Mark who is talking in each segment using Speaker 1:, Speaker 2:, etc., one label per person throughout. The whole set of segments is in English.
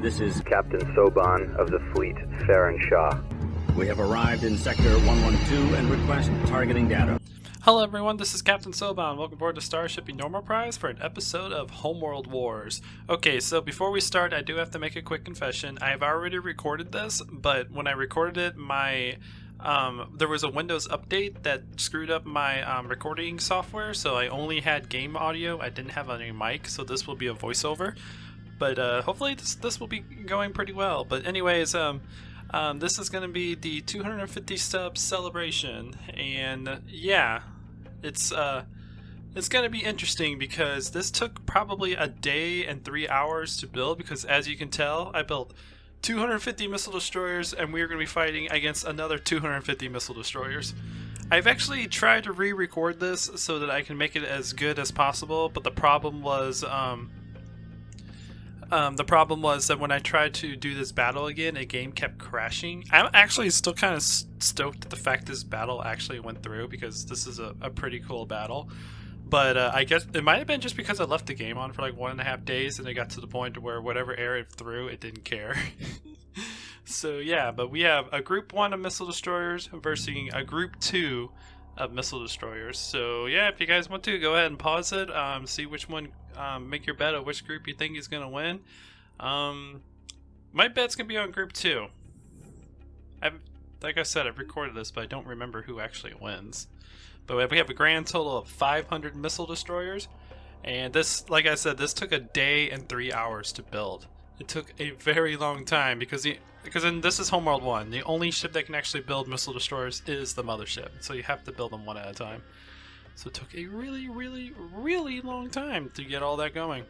Speaker 1: This is Captain Soban of the fleet, Farron Shaw.
Speaker 2: We have arrived in Sector 112 and request targeting data.
Speaker 3: Hello everyone, this is Captain Soban. Welcome aboard to Starship Normal Prize for an episode of Homeworld Wars. Okay, so before we start, I do have to make a quick confession. I have already recorded this, but when I recorded it, there was a Windows update that screwed up my recording software, so I only had game audio. I didn't have any mic, so this will be a voiceover. But hopefully this will be going pretty well. But anyways, this is going to be the 250 sub celebration, and yeah, it's going to be interesting because this took probably a day and 3 hours to build, because as you can tell, I built 250 missile destroyers and we're going to be fighting against another 250 missile destroyers. I've actually tried to re-record this so that I can make it as good as possible, but the problem was that when I tried to do this battle again, the game kept crashing. I'm actually still kind of stoked at the fact this battle actually went through, because this is a pretty cool battle. But I guess it might have been just because I left the game on for like 1.5 days and it got to the point where whatever error it threw, it didn't care. So yeah, but we have a Group 1 of missile destroyers versus a Group 2 of missile destroyers. So yeah, if you guys want to, go ahead and pause it, see which one, make your bet of which group you think is going to win. My bet's going to be on Group 2. Like I said, I've recorded this, but I don't remember who actually wins. But we have a grand total of 500 missile destroyers, and this, like I said, this took a day and 3 hours to build. It took a very long time because this is Homeworld 1. The only ship that can actually build missile destroyers is the mothership, so you have to build them one at a time. So it took a really, really, really long time to get all that going.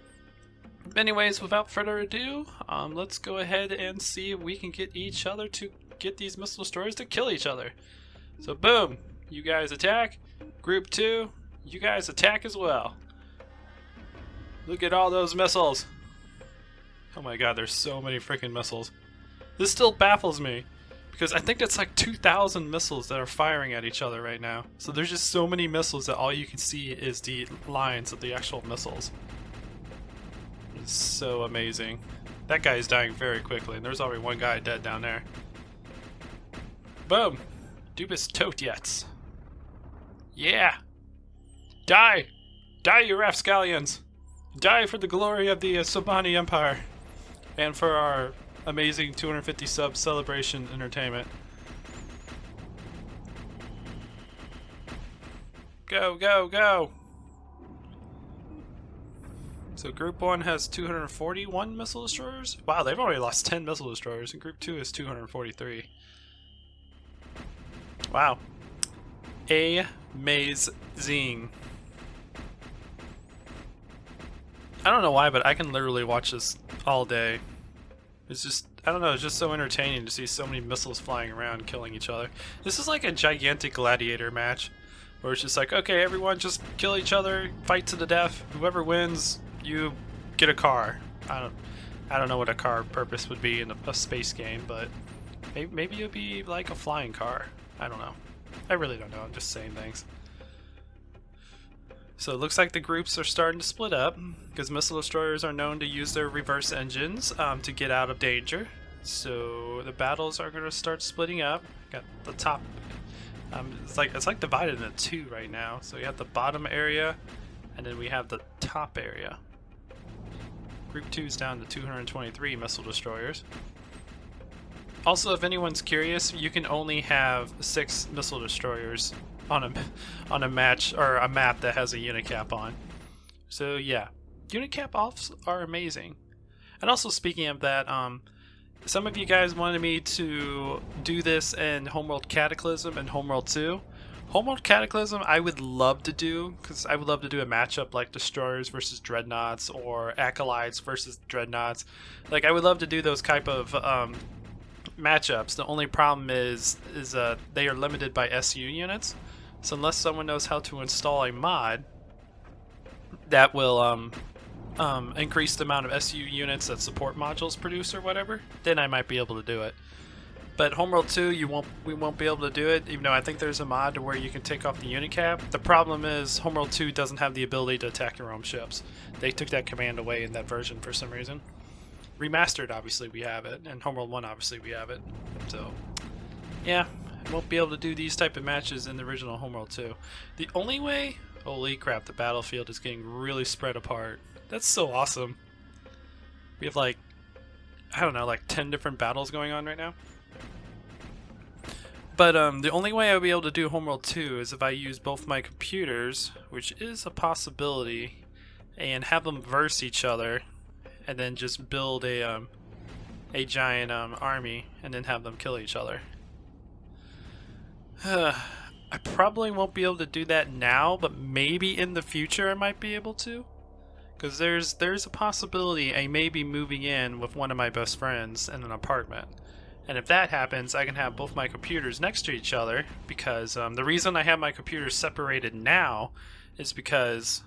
Speaker 3: Anyways, without further ado, let's go ahead and see if we can get each other to get these missile destroyers to kill each other. So boom, you guys attack. Group 2, you guys attack as well. Look at all those missiles. Oh my god, there's so many freaking missiles. This still baffles me, because I think that's like 2,000 missiles that are firing at each other right now. So there's just so many missiles that all you can see is the lines of the actual missiles. It's so amazing. That guy is dying very quickly, and there's already one guy dead down there. Boom! Dubis Totiets. Yeah! Die! Die, you rapscallions! Die for the glory of the Sobani Empire! And for our amazing 250 sub celebration entertainment. Go, go, go! So Group 1 has 241 missile destroyers? Wow, they've already lost 10 missile destroyers, and Group 2 is 243. Wow. Amazing. I don't know why, but I can literally watch this all day. It's just, I don't know, it's just so entertaining to see so many missiles flying around killing each other. This is like a gigantic gladiator match, where it's just like, okay, everyone just kill each other, fight to the death. Whoever wins, you get a car. I don't know what a car purpose would be in a space game, but maybe it would be like a flying car. I don't know. I really don't know. I'm just saying things. So it looks like the groups are starting to split up, because missile destroyers are known to use their reverse engines to get out of danger. So the battles are going to start splitting up. Got the top. It's like divided into two right now. So you have the bottom area, and then we have the top area. Group 2 is down to 223 missile destroyers. Also, if anyone's curious, you can only have 6 missile destroyers on a match or a map that has a unicap on. So yeah, unicap offs are amazing. And also, speaking of that, some of you guys wanted me to do this in Homeworld Cataclysm and Homeworld 2. Homeworld Cataclysm I would love to do, because I would love to do a matchup like Destroyers versus Dreadnoughts or Acolytes versus Dreadnoughts. Like, I would love to do those type of matchups. The only problem is they are limited by SU units. So unless someone knows how to install a mod that will increase the amount of SU units that support modules produce or whatever, then I might be able to do it. But Homeworld 2, we won't be able to do it, even though I think there's a mod to where you can take off the unicap. The problem is Homeworld 2 doesn't have the ability to attack your own ships. They took that command away in that version for some reason. Remastered, obviously, we have it, and Homeworld 1, obviously, we have it. So, yeah, I won't be able to do these type of matches in the original Homeworld 2. The only way... Holy crap, the battlefield is getting really spread apart. That's so awesome. We have, like, I don't know, like 10 different battles going on right now. But the only way I'll be able to do Homeworld 2 is if I use both my computers, which is a possibility, and have them verse each other, and then just build a giant army, and then have them kill each other. I probably won't be able to do that now, but maybe in the future I might be able to. Because there's a possibility I may be moving in with one of my best friends in an apartment. And if that happens, I can have both my computers next to each other, because the reason I have my computers separated now is because,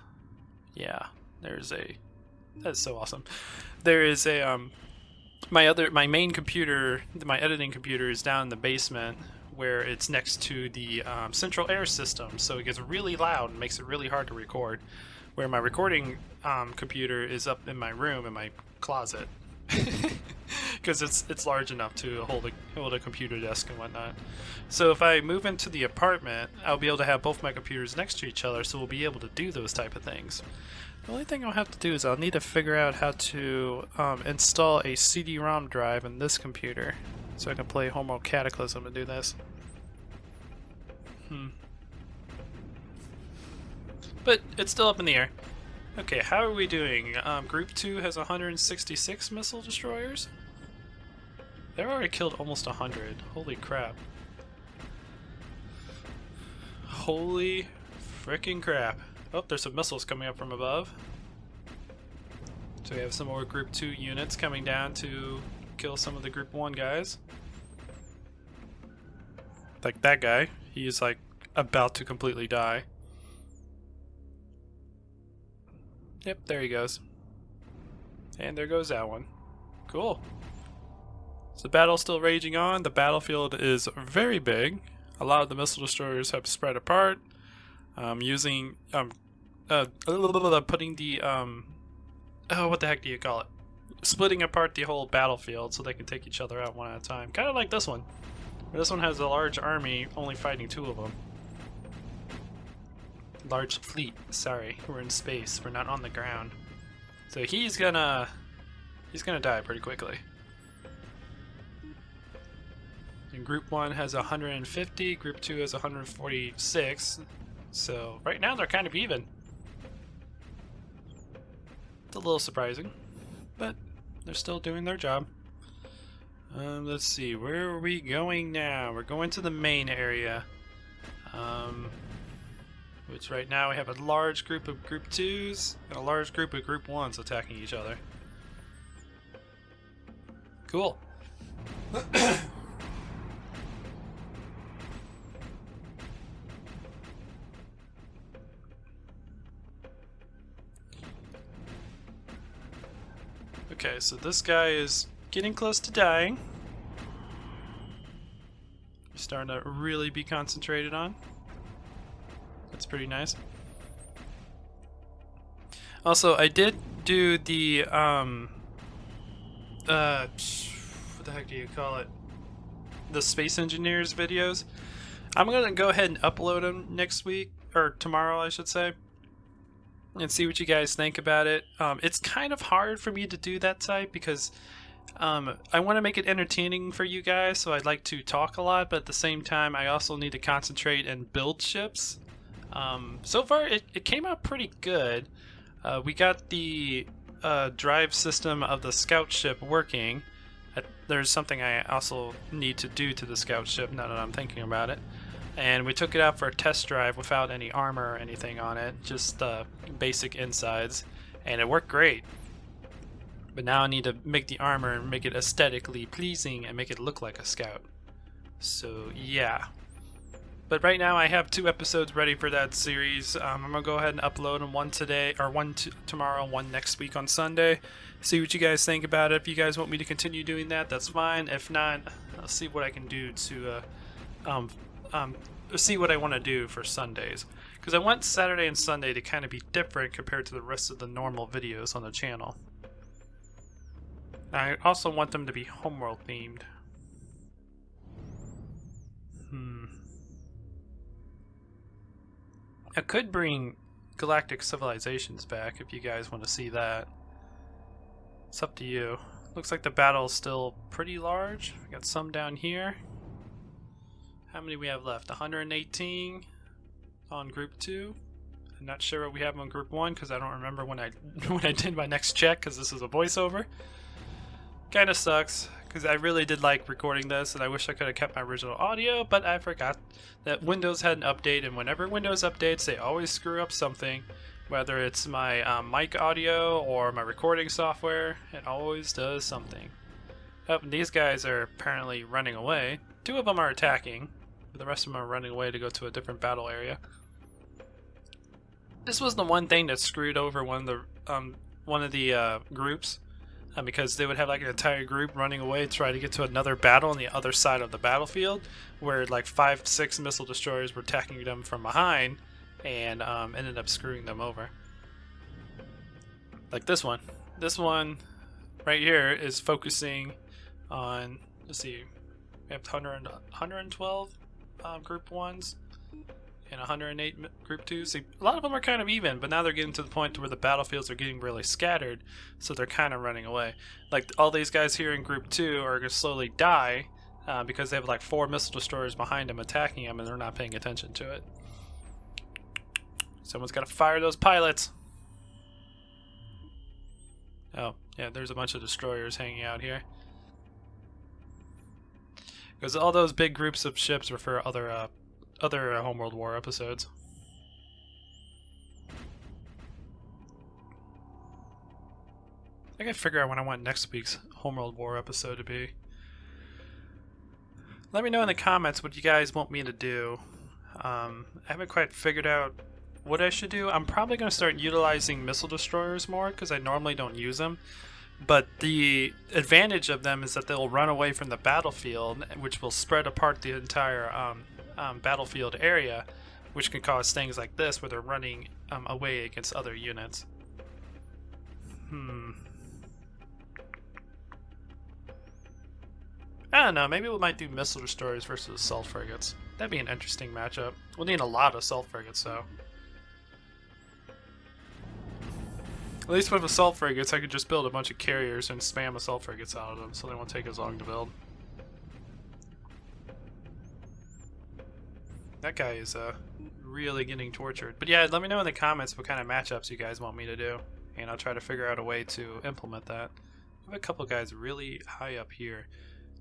Speaker 3: yeah, that's so awesome. There is a, my main computer, my editing computer is down in the basement, where it's next to the central air system, so it gets really loud and makes it really hard to record. Where my recording computer is up in my room, in my closet, because it's large enough to hold a computer desk and whatnot. So if I move into the apartment, I'll be able to have both my computers next to each other, so we'll be able to do those type of things. The only thing I'll have to do is I'll need to figure out how to install a CD-ROM drive in this computer, so I can play Homeworld Cataclysm and do this. But it's still up in the air. Okay, how are we doing? Group 2 has 166 Missile Destroyers. They've already killed almost 100. Holy crap. Holy frickin' crap. Oh, there's some missiles coming up from above. So we have some more Group 2 units coming down to kill some of the Group 1 guys. Like that guy. He is like about to completely die. Yep, there he goes. And there goes that one. Cool. So the battle's still raging on. The battlefield is very big. A lot of the missile destroyers have spread apart. Using putting the oh, what the heck do you call it? Splitting apart the whole battlefield so they can take each other out one at a time. Kind of like this one. This one has a large army, only fighting 2 of them. Large fleet, sorry, we're in space, we're not on the ground. So he's gonna die pretty quickly. And Group 1 has 150, Group 2 has 146, so right now they're kind of even. It's a little surprising, but they're still doing their job. Let's see, where are we going now? We're going to the main area. Which right now we have a large group of Group 2s and a large group of Group 1s attacking each other. Cool. Okay, so this guy is getting close to dying. He's starting to really be concentrated on. That's pretty nice. Also, I did do the what the heck do you call it? The Space Engineers videos. I'm gonna go ahead and upload them next week, or tomorrow I should say, and see what you guys think about it. It's kind of hard for me to do that type because I want to make it entertaining for you guys, so I'd like to talk a lot, but at the same time I also need to concentrate and build ships. So far it came out pretty good. We got the drive system of the scout ship working. There's something I also need to do to the scout ship now that I'm thinking about it. And we took it out for a test drive without any armor or anything on it, just basic insides, and it worked great. But now I need to make the armor and make it aesthetically pleasing and make it look like a scout. So yeah. But right now I have 2 episodes ready for that series. I'm gonna go ahead and upload them, one today, or one tomorrow, one next week on Sunday. See what you guys think about it. If you guys want me to continue doing that, that's fine. If not, I'll see what I can do to see what I want to do for Sundays. Because I want Saturday and Sunday to kind of be different compared to the rest of the normal videos on the channel. I also want them to be Homeworld themed. I could bring Galactic Civilizations back if you guys want to see that. It's up to you. Looks like the battle's still pretty large. We got some down here. How many we have left? 118 on Group 2. I'm not sure what we have on Group 1 because I don't remember when I did my next check because this is a voiceover. Kinda sucks because I really did like recording this and I wish I could have kept my original audio, but I forgot that Windows had an update, and whenever Windows updates they always screw up something. Whether it's my mic audio or my recording software, it always does something. Oh, and these guys are apparently running away. 2 of them are attacking, but the rest of them are running away to go to a different battle area. This was the one thing that screwed over one of the groups, because they would have like an entire group running away to try to get to another battle on the other side of the battlefield, where like 5-6 missile destroyers were attacking them from behind, and ended up screwing them over. Like this one. This one right here is focusing on, let's see, we have 112 Group 1s and 108 Group 2s. See, a lot of them are kind of even, but now they're getting to the point where the battlefields are getting really scattered, so they're kind of running away. Like all these guys here in Group 2 are going to slowly die because they have like 4 missile destroyers behind them attacking them, and they're not paying attention to it. Someone's got to fire those pilots. Oh, yeah, there's a bunch of destroyers hanging out here. Because all those big groups of ships were for other Homeworld War episodes. I gotta figure out when I want next week's Homeworld War episode to be. Let me know in the comments what you guys want me to do. I haven't quite figured out what I should do. I'm probably going to start utilizing missile destroyers more because I normally don't use them. But the advantage of them is that they'll run away from the battlefield, which will spread apart the entire battlefield area, which can cause things like this where they're running away against other units. I don't know, maybe we might do missile destroyers versus assault frigates. That'd be an interesting matchup. We'll need a lot of assault frigates though. At least with assault frigates, I could just build a bunch of carriers and spam assault frigates out of them, so they won't take as long to build. That guy is really getting tortured. But yeah, let me know in the comments what kind of matchups you guys want me to do, and I'll try to figure out a way to implement that. I have a couple guys really high up here,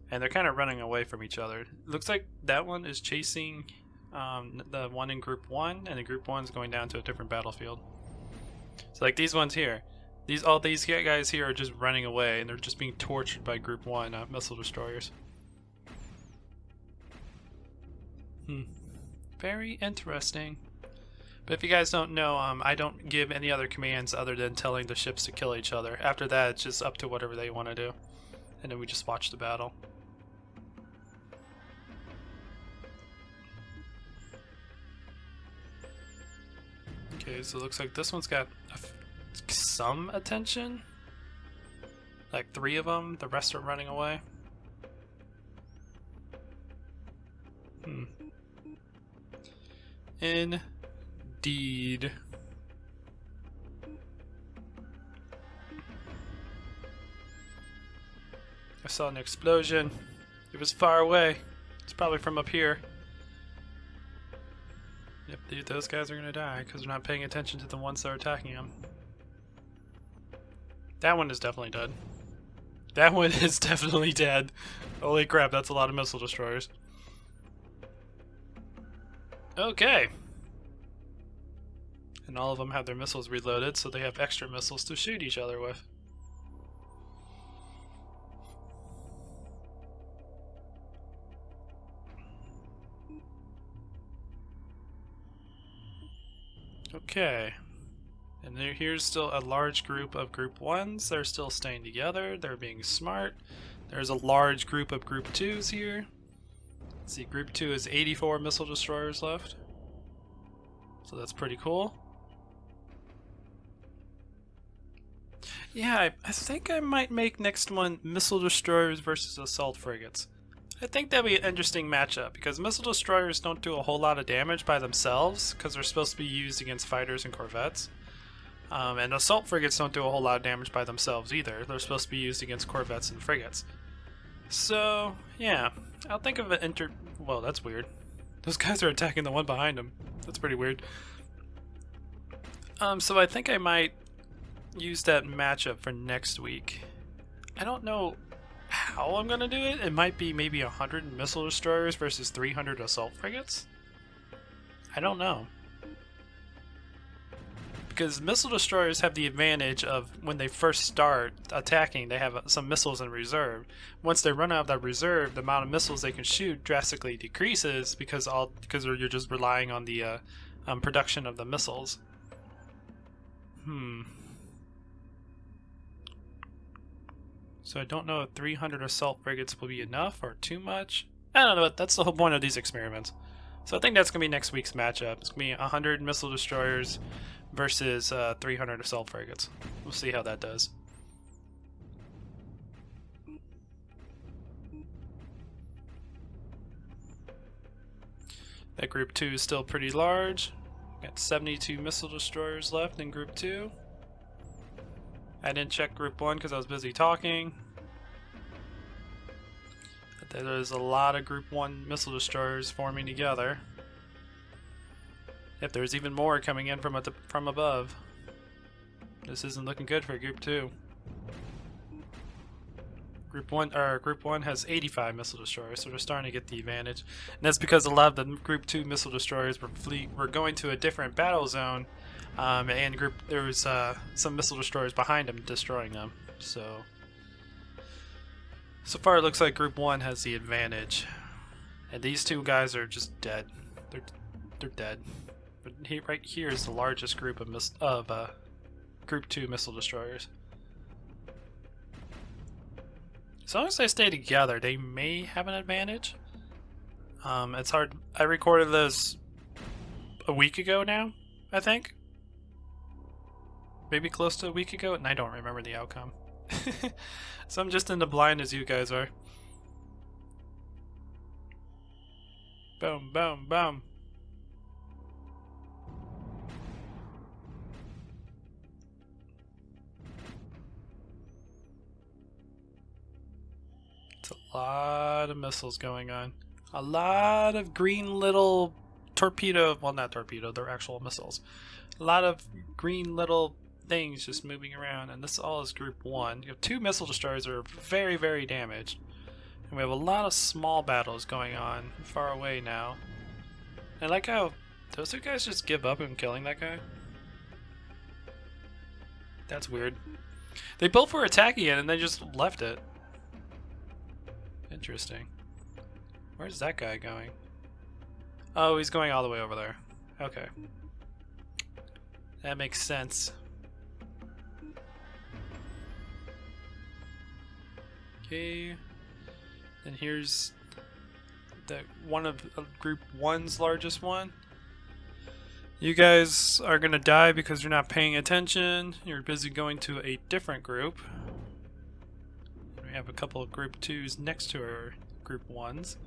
Speaker 3: and they're kind of running away from each other. It looks like that one is chasing the one in Group 1, and the Group 1's going down to a different battlefield. So like these ones here, all these guys here are just running away, and they're just being tortured by Group 1 missile destroyers. Very interesting. But if you guys don't know, I don't give any other commands other than telling the ships to kill each other. After that, it's just up to whatever they want to do, and then we just watch the battle. Okay, so it looks like this one's got some attention. Like 3 of them, the rest are running away. Indeed. I saw an explosion. It was far away. It's probably from up here. Yep, dude, those guys are gonna die because they're not paying attention to the ones that are attacking them. That one is definitely dead. That one is definitely dead. Holy crap, that's a lot of missile destroyers. Okay. And all of them have their missiles reloaded, so they have extra missiles to shoot each other with. Okay. And here's still a large group of Group 1s. They're still staying together. They're being smart. There's a large group of Group 2s here. Let's see, Group 2 is 84 missile destroyers left. So that's pretty cool. Yeah, I think I might make next one Missile Destroyers versus Assault Frigates. I think that'd be an interesting matchup because Missile Destroyers don't do a whole lot of damage by themselves because they're supposed to be used against fighters and corvettes. And Assault Frigates don't do a whole lot of damage by themselves either. They're supposed to be used against corvettes and frigates. So, yeah, I'll think of an well, that's weird. Those guys are attacking the one behind them. That's pretty weird. So I think I might use that matchup for next week. I don't know how I'm gonna do it. It might be maybe 100 Missile Destroyers versus 300 Assault Frigates. I don't know. Because Missile Destroyers have the advantage of when they first start attacking, they have some missiles in reserve. Once they run out of that reserve, the amount of missiles they can shoot drastically decreases because you're just relying on the production of the missiles. So I don't know if 300 Assault Frigates will be enough or too much. I don't know, but that's the whole point of these experiments. So I think that's going to be next week's matchup. It's going to be 100 Missile Destroyers versus 300 Assault Frigates. We'll see how that does. That Group 2 is still pretty large. Got 72 Missile Destroyers left in Group 2. I didn't check Group 1 because I was busy talking. But there's a lot of Group 1 Missile Destroyers forming together. If there's even more coming in from above. This isn't looking good for Group 2. Group 1 has 85 Missile Destroyers, so they're starting to get the advantage. And that's because a lot of the Group 2 Missile Destroyers were going to a different battle zone, and there was some Missile Destroyers behind them destroying them. So far it looks like Group 1 has the advantage. And these two guys are just dead. They're dead. But right here is the largest group of Group 2 Missile Destroyers. As long as they stay together, they may have an advantage. It's hard. I recorded this a week ago now, I think. Maybe close to a week ago, and I don't remember the outcome. So I'm just in the blind as you guys are. Boom, boom, boom. It's a lot of missiles going on. A lot of green little torpedo, well, not torpedo, they're actual missiles. A lot of green little things just moving around, and this all is Group 1. You have 2 Missile Destroyers that are very, very damaged. And we have a lot of small battles going on far away now. I like how those two guys just give up on killing that guy. That's weird. They both were attacking it and they just left it. Interesting. Where's that guy going? Oh, he's going all the way over there. Okay. That makes sense. Okay. And here's one of Group 1's largest one. You guys are gonna die because you're not paying attention. You're busy going to a different group. We have a couple of Group 2s next to our Group 1s.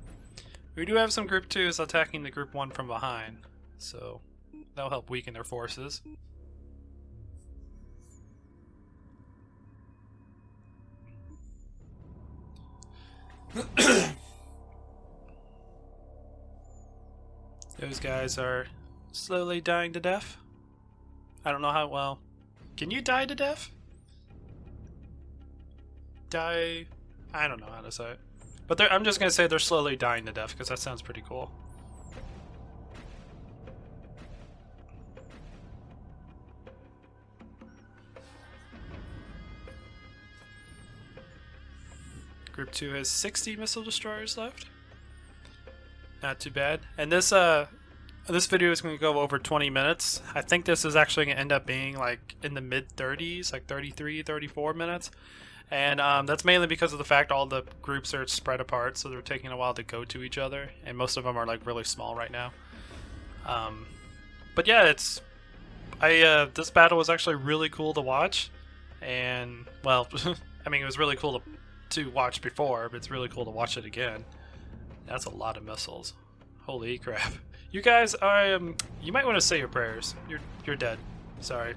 Speaker 3: We do have some Group 2s attacking the Group 1 from behind, so that'll help weaken their forces. Those guys are slowly dying to death. I don't know how well. Can you die to death? Die. I don't know how to say it. But I'm just going to say they're slowly dying to death because that sounds pretty cool. Group 2 has 60 Missile Destroyers left. Not too bad. And this video is going to go over 20 minutes. I think this is actually going to end up being like in the mid-30s, like 33, 34 minutes. And that's mainly because of the fact all the groups are spread apart, so they're taking a while to go to each other, and most of them are like really small right now. But yeah, this battle was actually really cool to watch, And, well, I mean, it was really cool to watch before, but it's really cool to watch it again. That's a lot of missiles. Holy crap. You guys, you might want to say your prayers. You're dead. Sorry.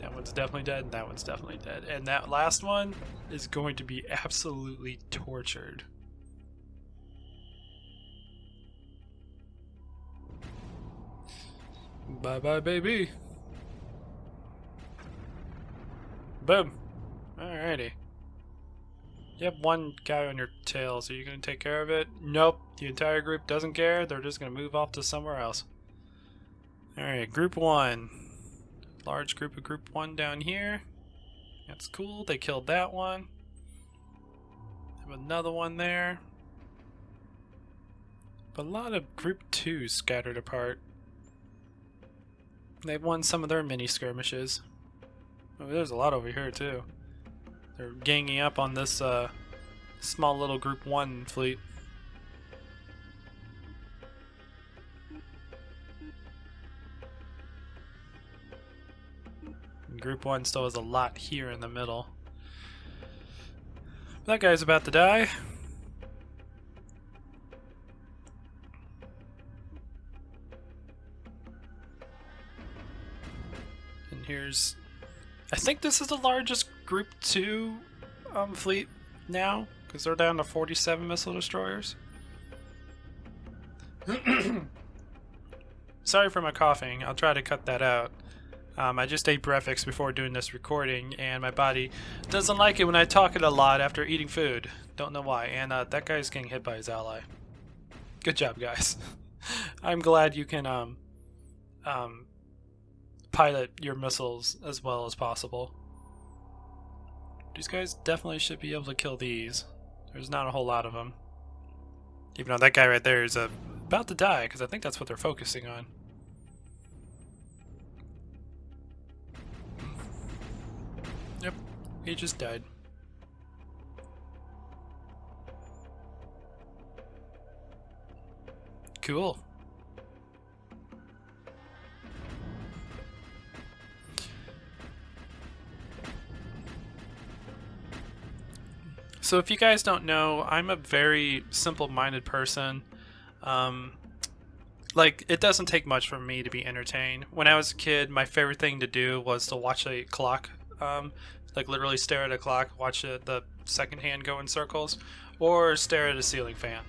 Speaker 3: That one's definitely dead, and that one's definitely dead. And that last one is going to be absolutely tortured. Bye-bye, baby. Boom. Alrighty. You have one guy on your tail, so you're going to take care of it? Nope. The entire group doesn't care. They're just going to move off to somewhere else. Alright, group 1. Large group of group 1 down here. That's cool. They killed that one. Have another one there. But a lot of group 2 scattered apart. They've won some of their mini skirmishes. Oh, there's a lot over here too. They're ganging up on this small little group 1 fleet. Group 1 still has a lot here in the middle. That guy's about to die. And here's... I think this is the largest Group 2 fleet now, because they're down to 47 missile destroyers. Sorry for my coughing. I'll try to cut that out. I just ate breakfast before doing this recording, and my body doesn't like it when I talk it a lot after eating food. Don't know why. And that guy's getting hit by his ally. Good job, guys. I'm glad you can pilot your missiles as well as possible. These guys definitely should be able to kill these. There's not a whole lot of them. Even though that guy right there is about to die, because I think that's what they're focusing on. Yep, he just died. Cool. So if you guys don't know, I'm a very simple-minded person. Like, it doesn't take much for me to be entertained. When I was a kid, my favorite thing to do was to watch a clock, like literally stare at a clock, watch the second hand go in circles, or stare at a ceiling fan.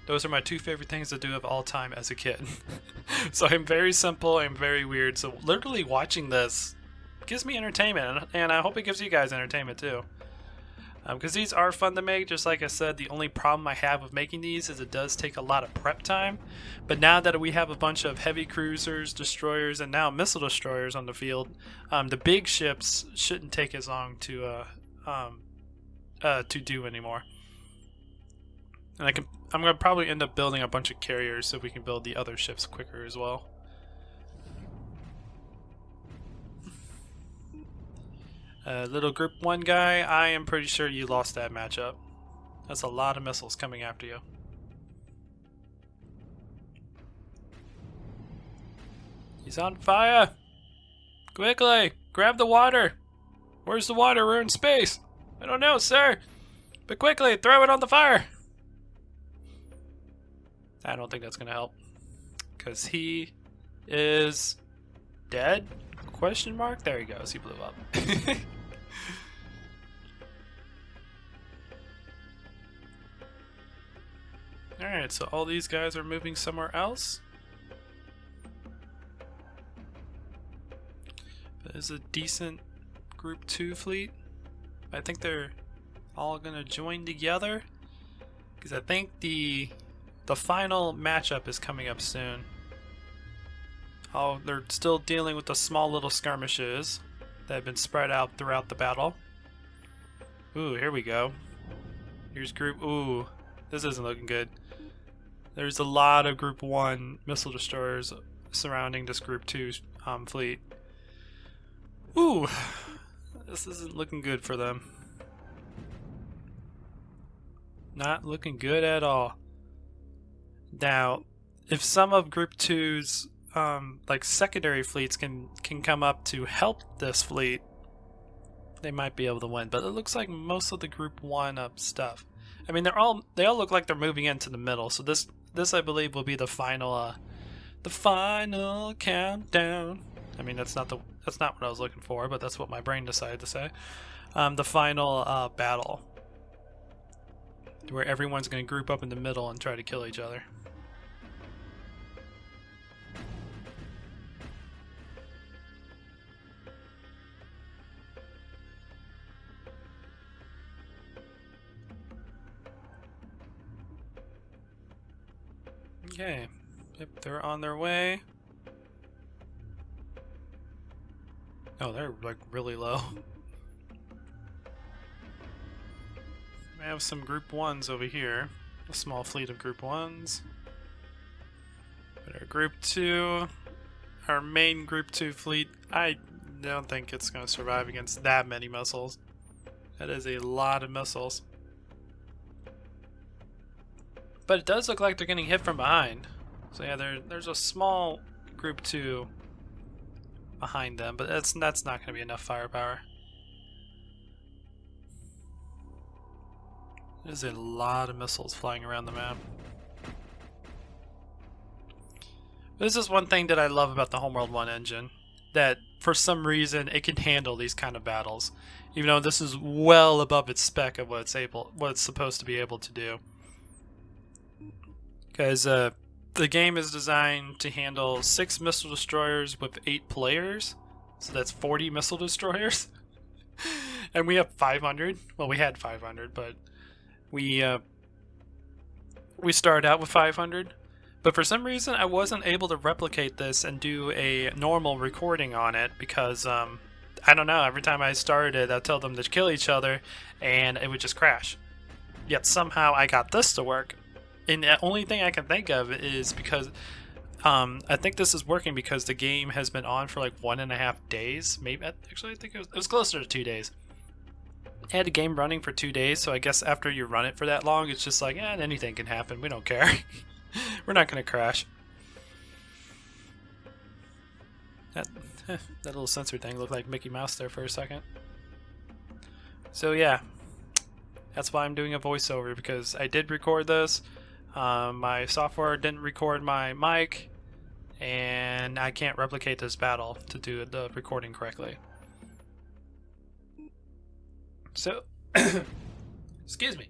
Speaker 3: Those are my two favorite things to do of all time as a kid. So I'm very simple, I'm very weird, so literally watching this gives me entertainment, and I hope it gives you guys entertainment too. Because these are fun to make, just like I said. The only problem I have with making these is it does take a lot of prep time. But now that we have a bunch of heavy cruisers, destroyers, and now missile destroyers on the field, the big ships shouldn't take as long to do anymore. And I'm gonna probably end up building a bunch of carriers so we can build the other ships quicker as well. Little group 1 guy, I am pretty sure you lost that matchup. That's a lot of missiles coming after you. He's on fire! Quickly! Grab the water! Where's the water? We're in space! I don't know, sir! But quickly, throw it on the fire! I don't think that's gonna help. Because he is dead? Question mark? There he goes, he blew up. Alright, so all these guys are moving somewhere else. There's a decent Group 2 fleet. I think they're all gonna join together, because I think the final matchup is coming up soon. Oh, they're still dealing with the small little skirmishes that have been spread out throughout the battle. Ooh, here we go. Here's group... Ooh, this isn't looking good. There's a lot of Group 1 missile destroyers surrounding this Group 2 fleet. Ooh, this isn't looking good for them. Not looking good at all. Now, if some of Group 2's like secondary fleets can come up to help this fleet, they might be able to win. But it looks like most of the group 1 up stuff. I mean, they all look like they're moving into the middle. So this I believe will be the final countdown. I mean, that's not what I was looking for, but that's what my brain decided to say. The final battle, where everyone's going to group up in the middle and try to kill each other. Okay, yep, they're on their way. Oh, they're like really low. We have some group 1s over here. A small fleet of group 1s. But our group 2, our main group 2 fleet, I don't think it's going to survive against that many missiles. That is a lot of missiles. But it does look like they're getting hit from behind. So yeah, there's a small group 2 behind them, but that's not going to be enough firepower. There's a lot of missiles flying around the map. This is one thing that I love about the Homeworld 1 engine, that for some reason it can handle these kind of battles, even though this is well above its spec of what it's supposed to be able to do. Because the game is designed to handle 6 missile destroyers with 8 players, so that's 40 missile destroyers. And we have 500. Well, we had 500, but we started out with 500. But for some reason, I wasn't able to replicate this and do a normal recording on it because I don't know. Every time I started, I'd tell them to kill each other, and it would just crash. Yet somehow I got this to work. And the only thing I can think of is because I think this is working because the game has been on for like 1.5 days. Maybe actually I think it was closer to 2 days. I had a game running for 2 days, so I guess after you run it for that long, it's just like, anything can happen. We don't care. We're not going to crash. That little sensor thing looked like Mickey Mouse there for a second. So yeah, that's why I'm doing a voiceover, because I did record this. My software didn't record my mic, and I can't replicate this battle to do the recording correctly. So, excuse me.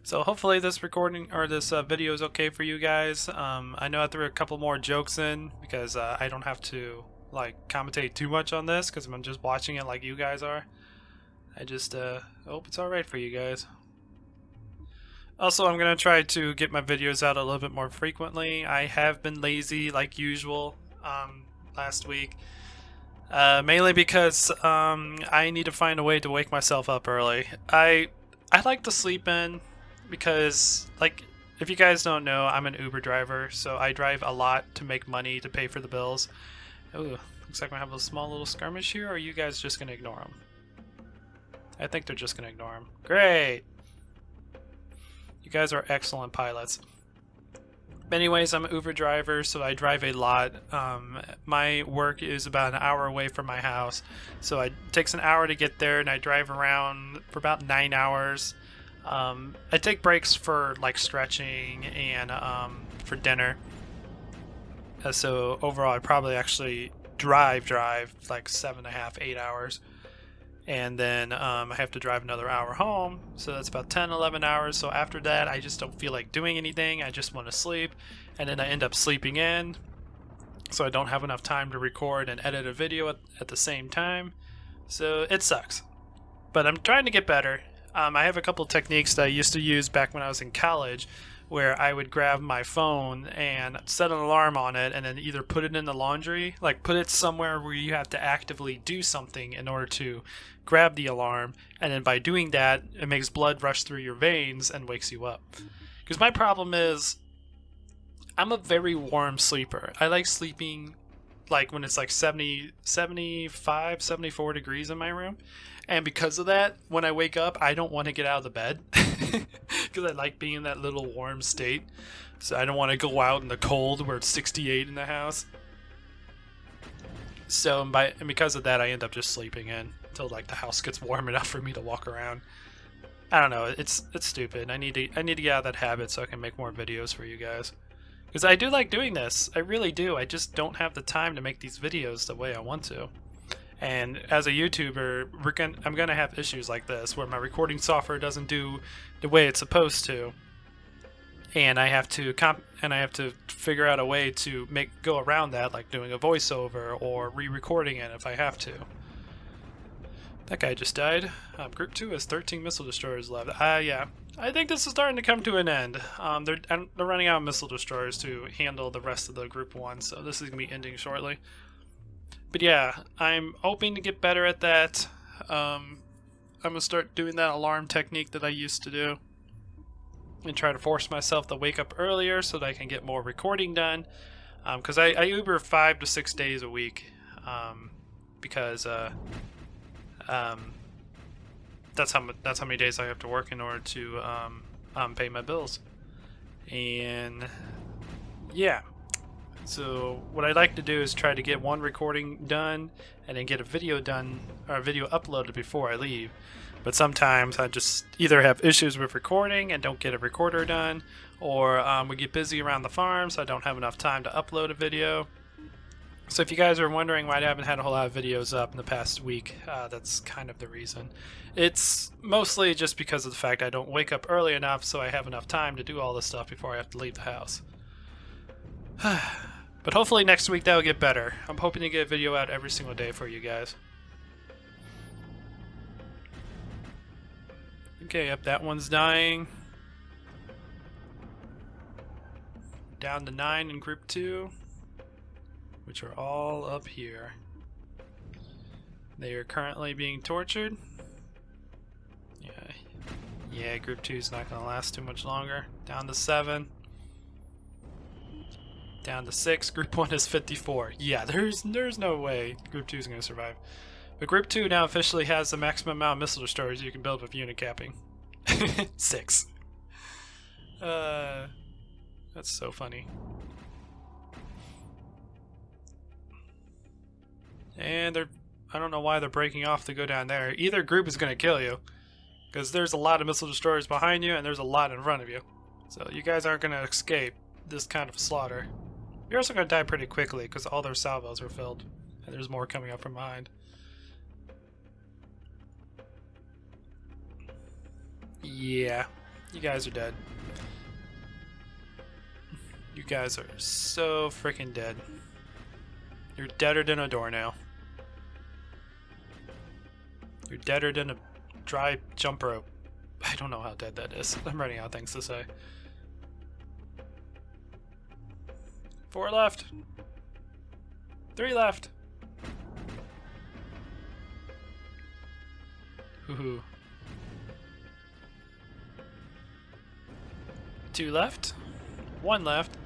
Speaker 3: So hopefully this recording or this video is okay for you guys. I know I threw a couple more jokes in because I don't have to like commentate too much on this because I'm just watching it like you guys are. I just hope it's alright for you guys. Also, I'm going to try to get my videos out a little bit more frequently. I have been lazy like usual last week. Mainly because I need to find a way to wake myself up early. I like to sleep in because, like, if you guys don't know, I'm an Uber driver, so I drive a lot to make money to pay for the bills. Ooh, looks like we have a small little skirmish here, or are you guys just going to ignore them? I think they're just going to ignore them. Great! You guys are excellent pilots. Anyways, I'm an Uber driver, so I drive a lot. My work is about an hour away from my house, so it takes an hour to get there, and I drive around for about 9 hours. I take breaks for like stretching and for dinner. So overall, I probably actually drive like 7.5, 8 hours. And then I have to drive another hour home, so that's about 10, 11 hours. So after that, I just don't feel like doing anything. I just want to sleep, and then I end up sleeping in, so I don't have enough time to record and edit a video at the same time. So it sucks, but I'm trying to get better. I have a couple techniques that I used to use back when I was in college, where I would grab my phone and set an alarm on it and then either put it in the laundry, like put it somewhere where you have to actively do something in order to grab the alarm, and then by doing that, it makes blood rush through your veins and wakes you up. Because my problem is, I'm a very warm sleeper. I like sleeping like when it's like 70, 75, 74 degrees in my room. And because of that, when I wake up, I don't want to get out of the bed because I like being in that little warm state. So I don't want to go out in the cold where it's 68 in the house. So and because of that, I end up just sleeping in. until like the house gets warm enough for me to walk around. I don't know. It's stupid. I need to get out of that habit so I can make more videos for you guys. Because I do like doing this. I really do. I just don't have the time to make these videos the way I want to. And as a YouTuber, I'm gonna have issues like this where my recording software doesn't do the way it's supposed to, and I have to figure out a way to go around that, like doing a voiceover or re-recording it if I have to. That guy just died. Group 2 has 13 missile destroyers left. Yeah, I think this is starting to come to an end. They're running out of missile destroyers to handle the rest of the Group 1, so this is gonna be ending shortly. But yeah, I'm hoping to get better at that. I'm going to start doing that alarm technique that I used to do. And try to force myself to wake up earlier so that I can get more recording done. Because I Uber 5 to 6 days a week. Because that's how many days I have to work in order to pay my bills. And yeah. So what I'd like to do is try to get one recording done and then get a video done or a video uploaded before I leave. But sometimes I just either have issues with recording and don't get a recorder done, or we get busy around the farm so I don't have enough time to upload a video. So if you guys are wondering why I haven't had a whole lot of videos up in the past week, that's kind of the reason. It's mostly just because of the fact I don't wake up early enough so I have enough time to do all this stuff before I have to leave the house. But hopefully next week that'll get better. I'm hoping to get a video out every single day for you guys. Okay, yep, that one's dying. Down to 9 in Group 2, which are all up here. They are currently being tortured. Yeah, Group 2 is not going to last too much longer. Down to 7. Down to 6. Group 1 is 54. Yeah, there's no way Group 2 is going to survive. But Group 2 now officially has the maximum amount of missile destroyers you can build with unit capping. 6. That's so funny. And I don't know why they're breaking off to go down there. Either group is going to kill you, because there's a lot of missile destroyers behind you and there's a lot in front of you. So you guys aren't going to escape this kind of slaughter. You're also going to die pretty quickly because all their salvos are filled. And there's more coming up from behind. Yeah, you guys are dead. You guys are so freaking dead. You're deader than a doornail. You're deader than a dry jump rope. I don't know how dead that is. I'm running out of things to say. 4 left. 3 left. Hoo-hoo. 2 left. 1 left.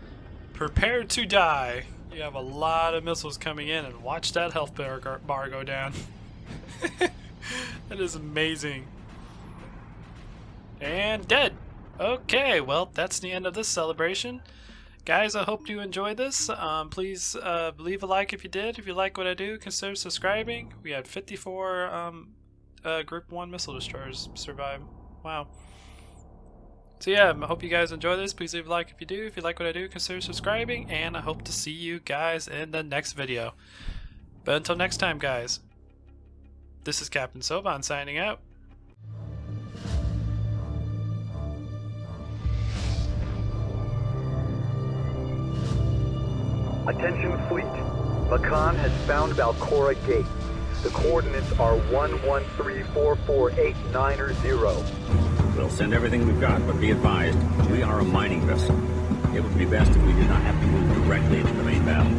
Speaker 3: Prepare to die. You have a lot of missiles coming in, and watch that health bar go down. That is amazing. And dead. Okay, well, that's the end of this celebration. Guys, I hope you enjoyed this. Please leave a like if you did. If you like what I do, consider subscribing. We had 54 Group 1 missile destroyers survive. Wow. So yeah, I hope you guys enjoy this. Please leave a like if you do. If you like what I do, consider subscribing. And I hope to see you guys in the next video. But until next time, guys, this is Captain Soban signing out.
Speaker 1: Attention fleet. Makan has found Valcora Gate. The coordinates are 1134489 or 0.
Speaker 2: We'll send everything we've got, but be advised, we are a mining vessel. It would be best if we did not have to move directly into the main battle.